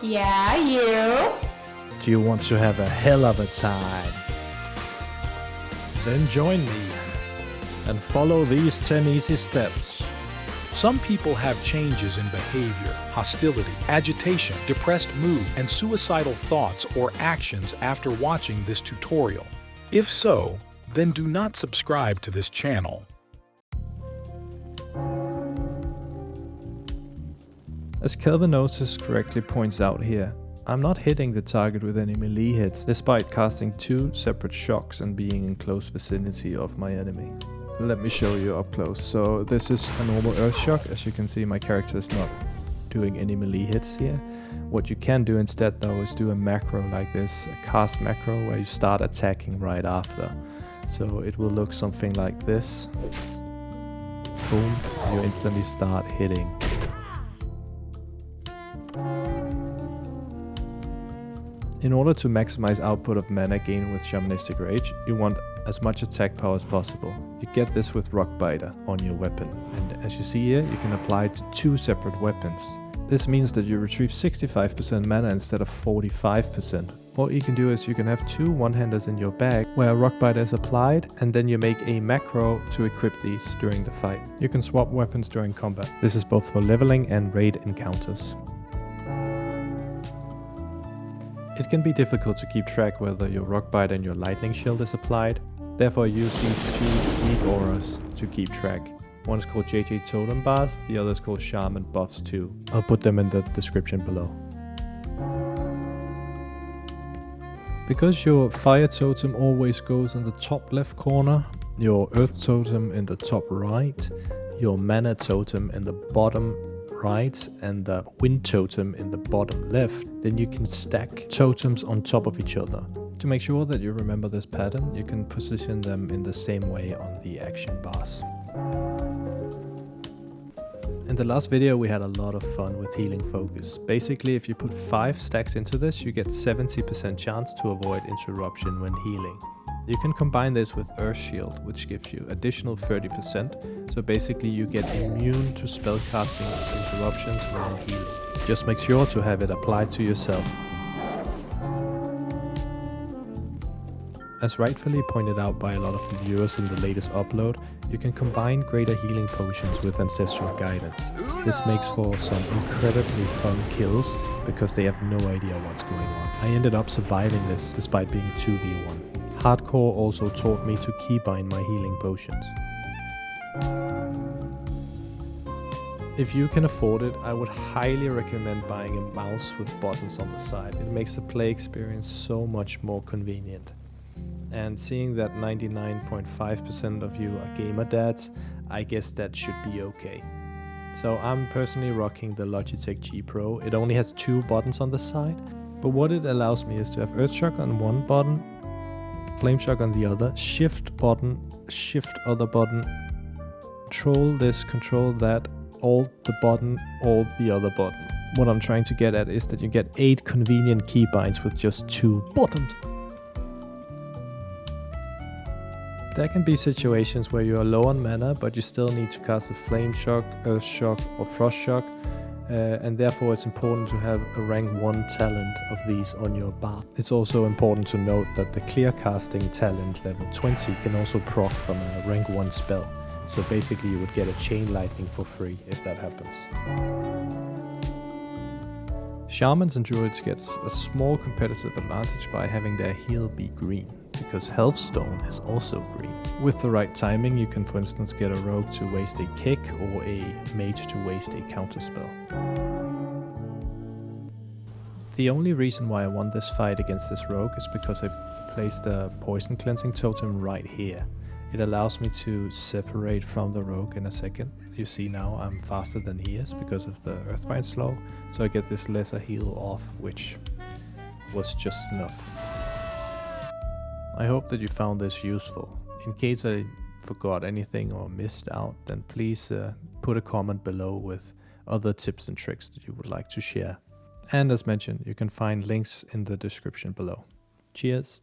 Yeah, you. Do you want to have a hell of a time? Then join me and follow these 10 easy steps. Some people have changes in behavior, hostility, agitation, depressed mood, and suicidal thoughts or actions after watching this tutorial. If so, then do not subscribe to this channel. As Kelvinosis correctly points out here, I'm not hitting the target with any melee hits, despite casting 2 separate shocks and being in close vicinity of my enemy. Let me show you up close. So this is a normal earth shock. As you can see, my character is not doing any melee hits here. What you can do instead though is do a macro like this, a cast macro where you start attacking right after. So it will look something like this. Boom, you instantly start hitting. In order to maximize output of mana gain with Shamanistic Rage, you want as much attack power as possible. You get this with Rockbiter on your weapon, and as you see here, you can apply it to 2 separate weapons. This means that you retrieve 65% mana instead of 45%. What you can do is you can have 2 one-handers in your bag where a Rockbiter is applied, and then you make a macro to equip these during the fight. You can swap weapons during combat. This is both for leveling and raid encounters. It can be difficult to keep track whether your Rockbite and your Lightning Shield is applied. Therefore use these 2 Weakauras to keep track. One is called JJ Totem Bars, the other is called Shaman Buffs 2. I'll put them in the description below. Because your Fire Totem always goes in the top left corner, your Earth Totem in the top right, your Mana Totem in the bottom right, and the Wind Totem in the bottom left, then you can stack totems on top of each other. To make sure that you remember this pattern, you can position them in the same way on the action bars. In the last video we had a lot of fun with healing focus. Basically, if you put 5 stacks into this, you get 70% chance to avoid interruption when healing. You can combine this with Earth Shield, which gives you additional 30%, so basically you get immune to spellcasting interruptions when healing. Just make sure to have it applied to yourself. As rightfully pointed out by a lot of the viewers in the latest upload, you can combine greater healing potions with Ancestral Guidance. This makes for some incredibly fun kills, because they have no idea what's going on. I ended up surviving this despite being 2v1. Hardcore also taught me to keybind my healing potions. If you can afford it, I would highly recommend buying a mouse with buttons on the side. It makes the play experience so much more convenient. And seeing that 99.5% of you are gamer dads, I guess that should be okay. So I'm personally rocking the Logitech G Pro. It only has 2 buttons on the side, but what it allows me is to have Earthshock on one button, Flameshock on the other, shift button, shift other button, control this, control that, alt the button, alt the other button. What I'm trying to get at is that you get 8 convenient keybinds with just 2 buttons. There can be situations where you are low on mana, but you still need to cast a Flame Shock, Earth Shock or Frost Shock, and therefore it's important to have a rank 1 talent of these on your bar. It's also important to note that the clear casting talent level 20 can also proc from a rank 1 spell. So basically you would get a Chain Lightning for free if that happens. Shamans and Druids get a small competitive advantage by having their heal be green, because Healthstone is also green. With the right timing, you can for instance get a rogue to waste a kick or a mage to waste a counterspell. The only reason why I won this fight against this rogue is because I placed a poison cleansing totem right here. It allows me to separate from the rogue in a second. You see now I'm faster than he is because of the Earthbind slow, so I get this lesser heal off, which was just enough. I hope that you found this useful. In case I forgot anything or missed out, then please put a comment below with other tips and tricks that you would like to share. And as mentioned, you can find links in the description below. Cheers!